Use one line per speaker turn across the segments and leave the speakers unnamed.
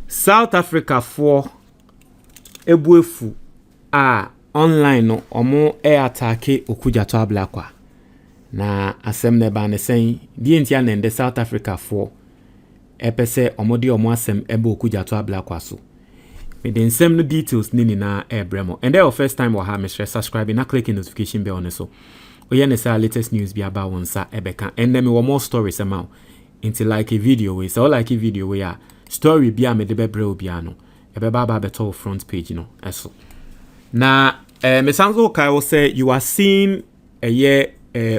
South Africa for ebuefu online no omo attack Okudzeto Ablakwa na asem ne ba ne sen die ntia na nde South Africa for epese omo de omo asem ebe Okudzeto Ablakwa so me den sem no details ni na ebremo and the first time we have me subscribe na click notification bell on so we ne say latest news be about one sa ebeka and then me more stories amount into like a video we so like a video we are story bia me de bebre obia no ebeba ba beto front page no eso na me sanzo kai will say you are seeing a year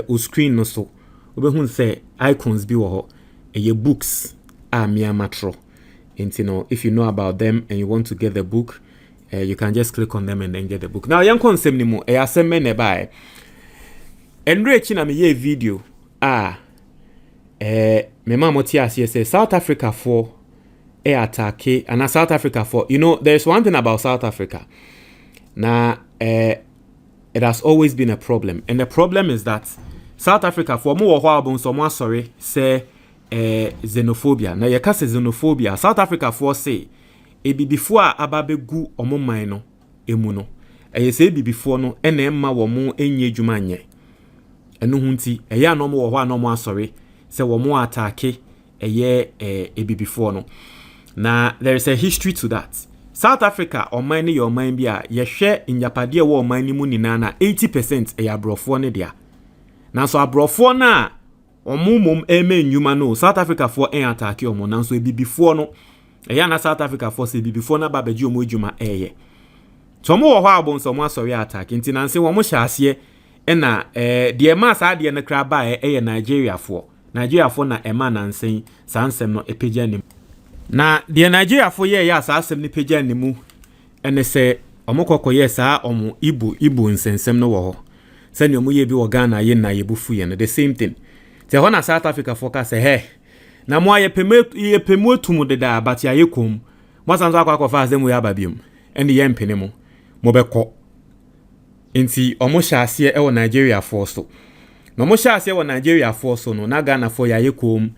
o screen no so obehun say icons bi wo ho a books me amatro into no if you know about them and you want to get the book you can just click on them and then get the book now yan konsem ni mo asem me ne bai enrechi na me ye video me mama tia say South Africa for attack and South Africa for you know there's one thing about South Africa now it has always been a problem and the problem is that South Africa for more horrible so more sorry say xenophobia na ye kase xenophobia South Africa for say e bi before ababegu omoman no emu no ye say bi before no ena emma wo mo enye adwuma anye eno hunti ya no mo wo ho anomo asori say wo mo attack e bi before no na there is a history to that South Africa oman ne your man bia ye hwe nyapade wo oman ni mu nina na 80% abrofo ne dia na so abrofo na omumum eme nyuma no South Africa for attack omo na so e before no na South Africa for say before na babaji omo adwuma so mo wo ho abon so mo asori attack nti na nse wo mo hyase na de ma sa de ne kra ba Nigeria for na ema na nsen sansem no epagya nim na de Nigeria for ya sansem ne pagya nimu ene se omokoko sa omo ibu nsensem no wo ho se ne omo ye bi wo Ghana ye na ye bufu ye no the same thing te ho na South Africa for say he na mo ye pemu tumu de da but ya yekom mo sanzo akwa azemu ya babium ene ye mpene mo beko nti omo hyase wo Nigeria for so no mo hyase wo Nigeria for so no na Ghana for ya yekom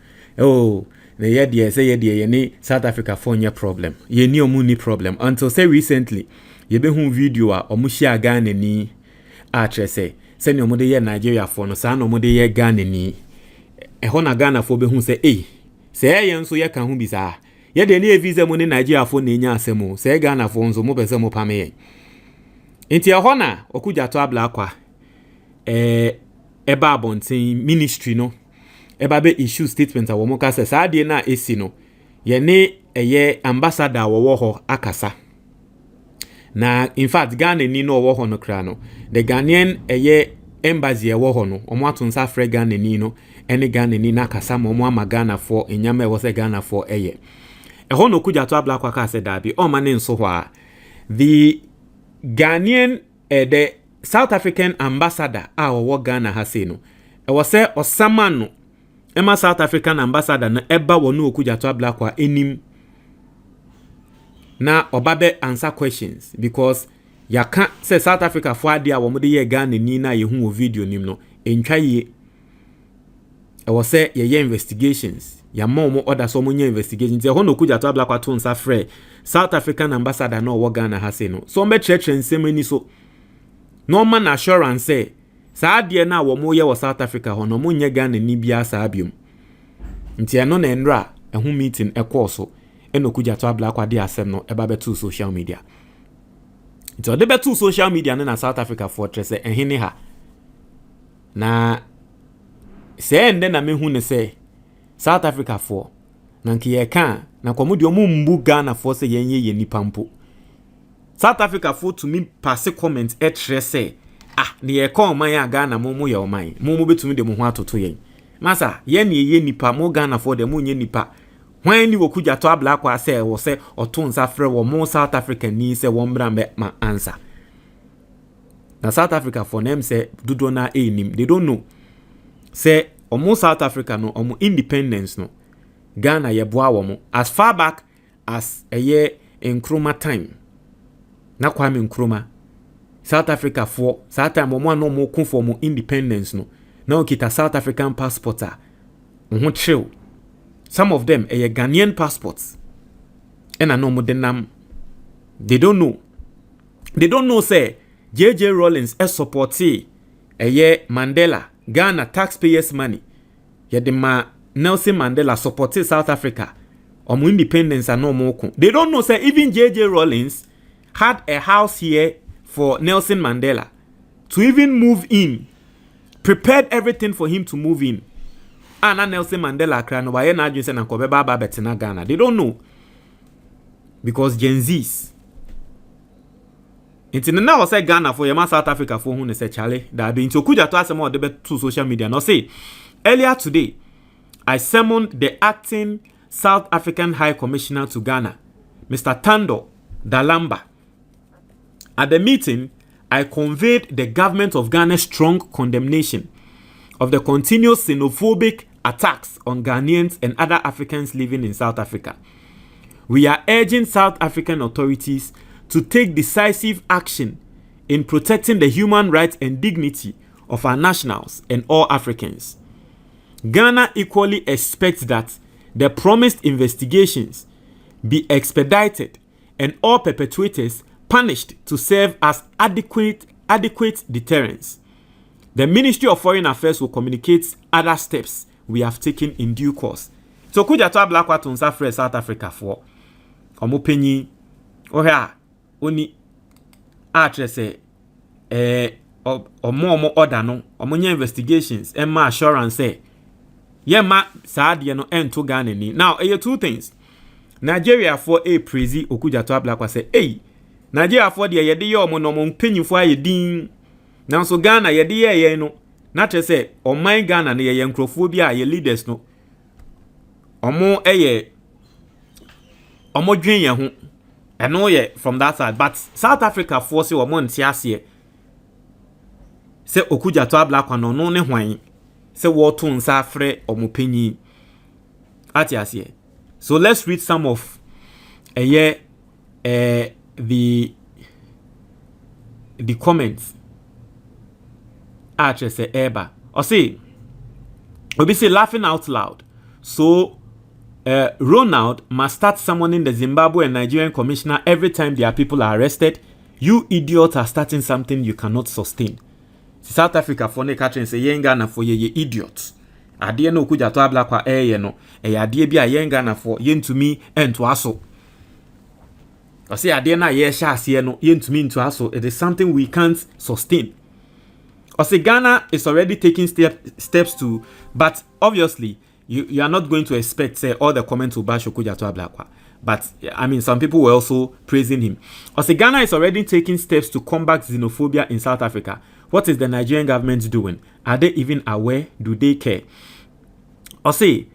na ye de say ye de ye ni South Africa for nya problem ye ni omu ni problem until say recently ye be hu video a omo hia Ghana ni a trese say ni omo de ye Nigeria for no sa no omo de ye Ghana ni ho na Ghana for be hu say say ye nso ye kan hu bi sa ye de ni visa mo ni Nigeria for na nya asemo say Ghana for nso mo be se mo pame ye nti ho na Okudzeto Ablakwa eba abontin ministry no eba be issue statement a wo mo ka se sa de na esi no ye ne ambassador wo ho akasa na in fact Ghana ni no wo ho no kra no the Ghanaian embassy wo ho no omo atonsa frɛ Ghana ni no ene Ghana ni na akasa mo ama Ghana for enyama wo se Ghana for ho no Okudzeto Ablakwa ka se dabi o ma ne nso ho a the Ghanaian the South African ambassador wo Ghana ha say no was say osama no ema South African ambassador na eba wo no Okudzeto Ablakwa enim na obabe answer questions because ya can say South Africa for dia wo mo de ye Ghana ni na ye hu video nim no entwa ye was say ye investigations ya mo order so mo nya investigations ho no Okudzeto Ablakwa to nsa frɛ South African ambassador no wo Ghana ha say no so mbe church nsem ani so no man assurance say saa de na wo mo ye wo South Africa ho no mo nya Ghana ni bia saa biom nti eno na enra ehu meeting so eno Okudzeto Ablakwa de asem no eba betu social media nti o de betu social media na South Africa fortress ehene ha na se ende na mehu ne se South Africa for na nkiye kan na komodi omu mbu Ghana for se ye nipa mpo South Africa for to me pass comment say ne ye kon man ya Ghana mo ye oman mo betumi de mo ho atoto yen masa ye ne ye nipa mo Ghana for de mo nye nipa hwan ni Okudzeto Ablakwa say wo se oto nsa frɛ wo mo South Africa ni se wo mbra ma answer na South Africa for them say dudo na enim they don't know say omo South Africa no omo independence no Ghana ye boa wo mo as far back as a year in Nkrumah time na Kwame Nkrumah South Africa for that time omo no mo kun for mo independence no na okita South African passport ho chill some of them a Ghanaian passports ena no mo denam. They don't know. They don't know say J.J. Rawlings is supporting Mandela, Ghana taxpayers' money. Yedema Nelson Mandela supported South Africa. Independence and no more. They don't know say even J.J. Rawlings had a house here for Nelson Mandela to even move in. Prepared everything for him to move in. And Nelson Mandela krano waye na adwese na kobe baba betina Ghana. They don't know. Because Gen Zs. It's in the now say Ghana for Yama South Africa for who say Charlie. That be into Okudzeto asemo debate to social media. Now say earlier today, I summoned the acting South African High Commissioner to Ghana, Mr. Tando Dalamba. At the meeting, I conveyed the government of Ghana's strong condemnation of the continuous xenophobic attacks on Ghanaians and other Africans living in South Africa. We are urging South African authorities to take decisive action in protecting the human rights and dignity of our nationals and all Africans. Ghana equally expects that the promised investigations be expedited and all perpetrators punished to serve as adequate deterrence. The Ministry of Foreign Affairs will communicate other steps we have taken in due course. So Okudzeto Ablakwa to South Africa for omopenyi oha oni atre say omo order no omonya investigations and ma assurance say ma saade no ento Ghana ni. Now two things. Nigeria for praise Okudzeto Ablakwa say Nigeria for the yede ye omo no mpanyifo ayedin. Now so Ghana yede ye no na tre say oman Ghana na ye nkrofo bi a ye leaders no omo omo dwen ye ho. I know from that side, but South Africa force you omo ntiase say Okudzeto Ablakwa no ne hwan say woto nsa afre omo panyi atiase. So let's read some of the comments. Actually say eba or say obi say laughing out loud. So Ronald must start summoning the Zimbabwe and Nigerian commissioner every time their people are arrested. You idiots are starting something you cannot sustain. South Africa for ne catching say Ghana for ye idiots. Ade no Okudzeto Ablakwa no ade bi a Ghana for yentumi ento aso. I say ade na ye sha ase no yentumi into aso. It is something we can't sustain. I say Ghana is already taking steps to, but obviously you are not going to expect say all the comments will bash Okudzeto Ablakwa. But I mean, some people were also praising him. I say Ghana is already taking steps to combat xenophobia in South Africa. What is the Nigerian government doing? Are they even aware? Do they care? I say,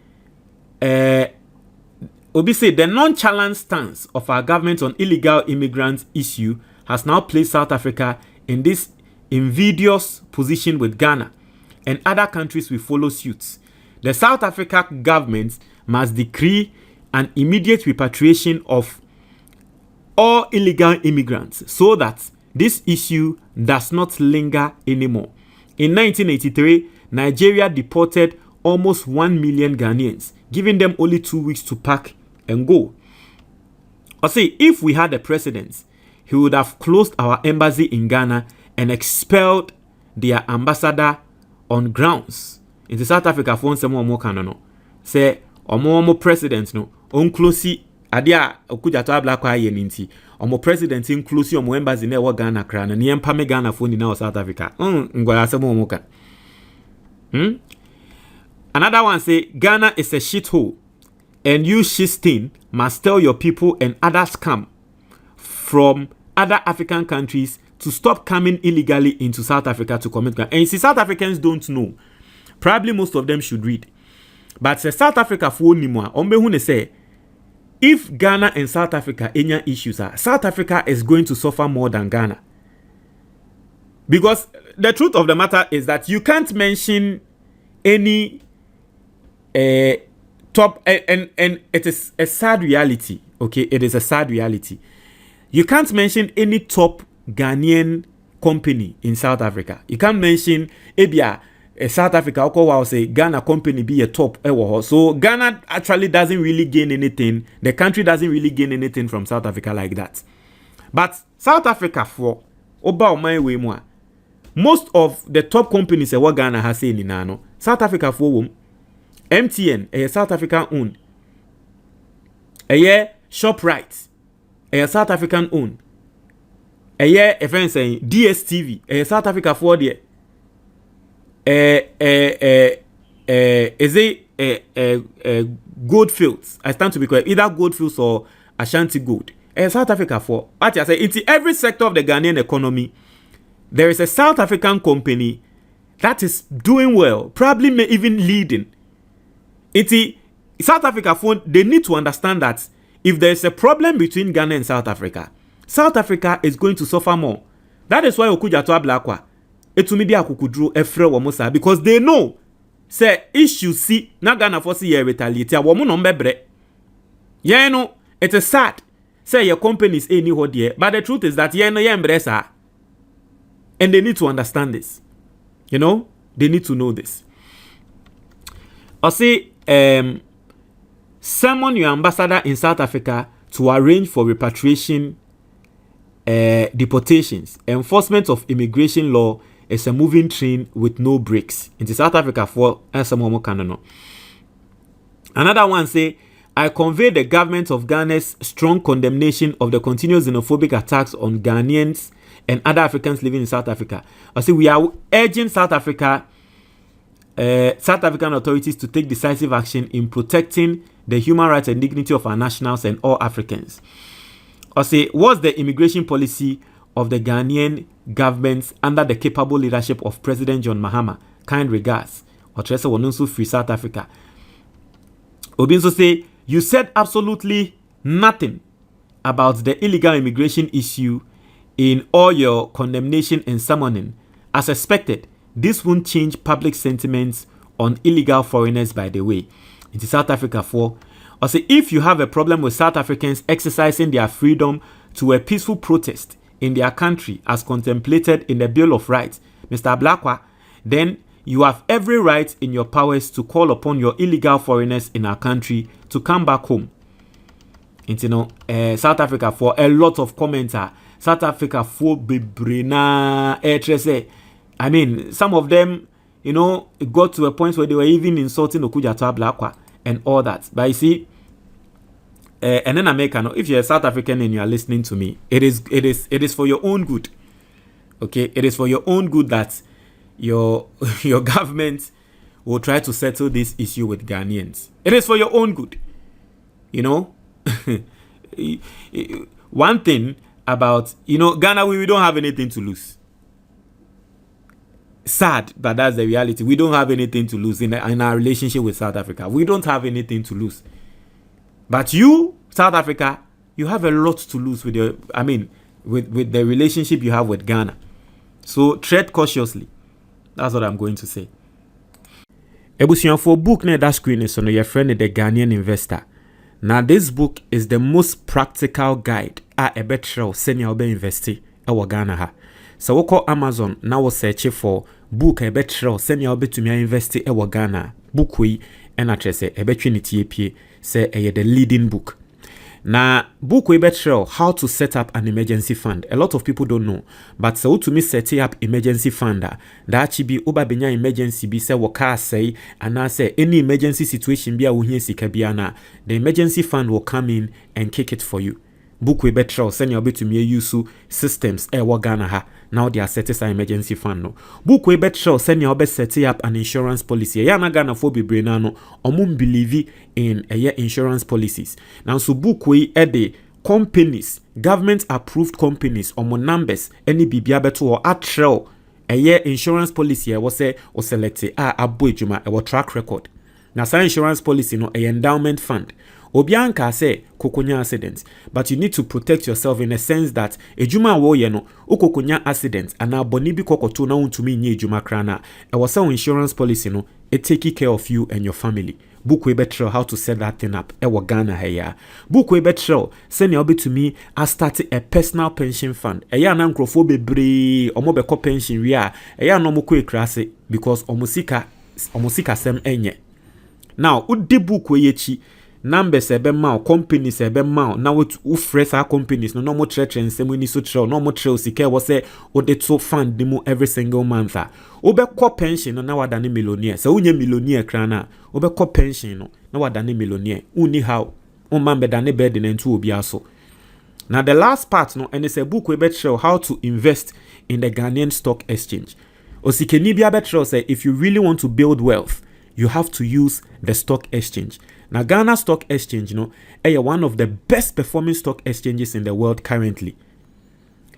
Obi say the nonchalant stance of our government on illegal immigrant issue has now placed South Africa in this invidious position with Ghana, and other countries will follow suit. The South Africa government must decree an immediate repatriation of all illegal immigrants so that this issue does not linger anymore. In 1983, Nigeria deported almost 1 million Ghanaians, giving them only 2 weeks to pack and go. I say, if we had a president, he would have closed our embassy in Ghana and expelled their ambassador on grounds. In South Africa, for more no say omo president no on close adia Okudzeto Ablakwa ye ninti omo president in close omo embassy na wo Ghana kra na ne empame Ghana for ni na South Africa ngwa asemo omo ka. Another one say Ghana is a shithole and you shitting must tell your people and others come from other African countries to stop coming illegally into South Africa to commit crime. And you see, South Africans don't know. Probably most of them should read. But South Africa for Nimwa, Ombehune say, if Ghana and South Africa any issues are, South Africa is going to suffer more than Ghana. Because the truth of the matter is that you can't mention any top and it is a sad reality. Okay, it is a sad reality. You can't mention any top Ghanaian company in South Africa. You can't mention Ebia South Africa, I'll say Ghana company be a top. So Ghana actually doesn't really gain anything. The country doesn't really gain anything from South Africa like that. But South Africa for Oba my way more. Most of the top companies what Ghana has say in Nano. South Africa for MTN, a South African owned. A year ShopRite, a South African owned. A year a friend saying DSTV, a South Africa for the is it Goldfields? I stand to be correct. Either Goldfields or Ashanti Gold. South Africa for what I say. Into every sector of the Ghanaian economy, there is a South African company that is doing well, probably may even leading. Into South Africa for they need to understand that if there is a problem between Ghana and South Africa is going to suffer more. That is why Okudzeto Ablakwa. Etumidi akukudru efre womosa because they know say issue see na Ghana for see retaliate a womo no mbebre. Yeah, no, it is sad. Say your companies any ho there, but the truth is that yeah no embrace. And they need to understand this. You know, they need to know this. I say summon your ambassador in South Africa to arrange for repatriation, deportations, enforcement of immigration law is a moving train with no brakes. In South Africa for Another one say, I convey the government of Ghana's strong condemnation of the continuous xenophobic attacks on Ghanaians and other Africans living in South Africa. I say we are urging South African authorities to take decisive action in protecting the human rights and dignity of our nationals and all Africans. I say, what's the immigration policy of the Ghanaian government under the capable leadership of President John Mahama? Kind regards. Or Teresa Wonunsu Free South Africa. Obinso say, you said absolutely nothing about the illegal immigration issue in all your condemnation and summoning. As expected, this won't change public sentiments on illegal foreigners, by the way. In South Africa for, I say, if you have a problem with South Africans exercising their freedom to a peaceful protest in their country as contemplated in the Bill of Rights, Mr. Ablakwa, then you have every right in your powers to call upon your illegal foreigners in our country to come back home. And South Africa for a lot of commenter. South Africa for Bibrina I mean, some of them, you know, it got to a point where they were even insulting Okudzeto Ablakwa and all that. But you see, and then American, if you're a South African and you are listening to me, it is for your own good. Okay, it is for your own good that your government will try to settle this issue with Ghanaians. It is for your own good. You know, one thing about, you know, Ghana, we don't have anything to lose. Sad, but that's the reality. We don't have anything to lose in our relationship with South Africa. We don't have anything to lose. But you, South Africa, you have a lot to lose with with the relationship you have with Ghana. So tread cautiously. That's what I'm going to say. Ebusian for book na that screen is on your friend the Ghanaian investor. Now this book is the most practical guide a better senior be investi e Ghana ha. So we call Amazon now we search for book a better senior be to me invest e Ghana. Book we and address e betwe ni tie say the leading book. Now, book we better how to set up an emergency fund. A lot of people don't know, but so to me setting up emergency fund that should be over benya emergency be say waka say and I say any emergency situation be a wuhie sika biana, the emergency fund will come in and kick it for you. Book we better send your bit to me use systems Ghana ha. Now they are setting up emergency fund no. Book we better send your best setting up an insurance policy. Ya na Ghana for be brainano omum believe in insurance policies. Now so book we the companies, government approved companies omo numbers any bibia beto or atrel insurance policy was say or select abo ejuma e track record. Now sa insurance policy no endowment fund. Obianka say kokonya accident, but you need to protect yourself in a sense that ejuma wo ye no okokonya accident ana boni bi kokoto na untumi nye ejuma krana e was insurance policy no it take care of you and your family. book we better how to set that thing up ewo Ghana here book we better send you to me I started a personal pension fund eya na nkrofo bebre omo be pension wi a eya no mo ko ekrase because omosika sem enye now udi book we yechi numbers ebe ma companies ebe ma na wo fresh companies no mo tretre nsem ni so tre no mo tre osika wo se o de to fund demo every single month obe ko pension no na wada ne millionaire se unye millionaire krana obe ko pension no na wada ne millionaire uni how o man be da ne bed na ntu obi aso. Now the last part no and it's a book we bet show how to invest in the Ghanaian stock exchange. Osikeni bia bet show say if you really want to build wealth you have to use the stock exchange. Now Ghana Stock Exchange is one of the best performing stock exchanges in the world currently.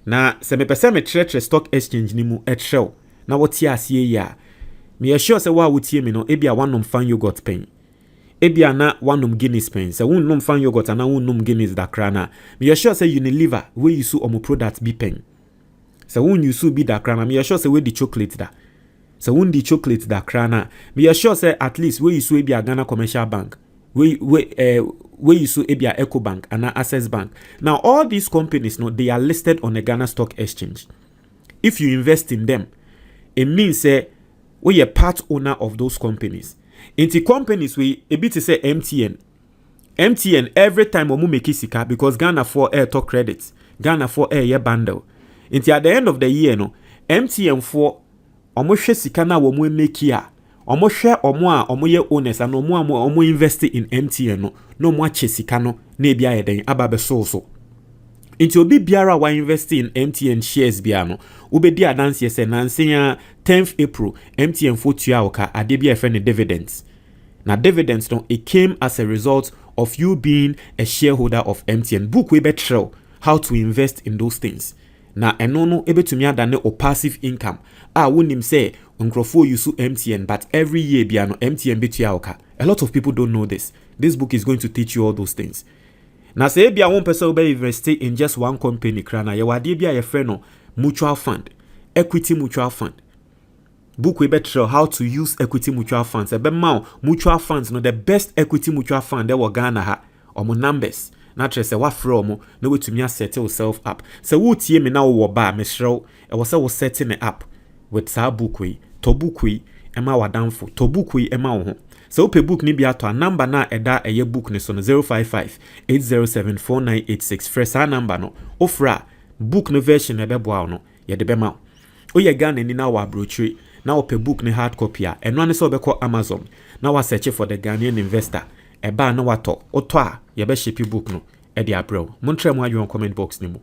Now se me pese me tretre stock exchange ni mu show. Na what ya see ya. Me sure say wa wutie me no ebia one fan yogurt pen. Ebia na one Guinness pen. Se won fan yogurt and won Guinness da krana. Me sure say Unilever we use omo product be pen. Se won use be da krana. Me sure say we the chocolate da. Se won the chocolate da krana. Me sure say at least we use ebia Ghana Commercial Bank. We use ebia Eco Bank and Access Bank. Now all these companies they are listed on the Ghana Stock Exchange. If you invest in them, it means we are part owner of those companies. Into companies we a bit to say MTN every time we make sika because Ghana for air talk credits, Ghana for air year bundle. Into at the end of the year MTN for omo sika na we make here. Omo share omo ye owners and omo invest in MTN no mo sika no na bia eden ababe so into obi biara wa invest in MTN shares bia no obedi adanse ye se nanse ya 10th April MTN for tua oka ade bia friend dividends. Now dividends it came as a result of you being a shareholder of MTN. Book we better how to invest in those things. Now eno ebetumi adane o passive income. Wonim say nkrofo use MTN but every year bia no MTN betua oka. A lot of people don't know this. This book is going to teach you all those things. Now say bia one person will invest in just one company krana ye wade bia ye friend no mutual fund, equity mutual fund. Book we better how to use equity mutual funds. Ebe mutual funds the best equity mutual fund there were Ghana ha omo numbers. Naturally, say what from no way to me set yourself up. So wo tie me na wo ba me shrew e wo say wo setting it up with sa book we to book we e ma wadanfo to book we e ma wo ho. So pe book ni bia to a number na eda eye book ni so no 055-807-4986 fresh a number no ofra book no version e be boa no ye de be ma. Oye Ghana ni na wa brochure na wo pe book ni hard copy a eno ane so be call Amazon na wa search for the Ghanaian investor. Eba na wato oto a ye be ship book no e dia bro. Montre mo adwo comment box ni mo.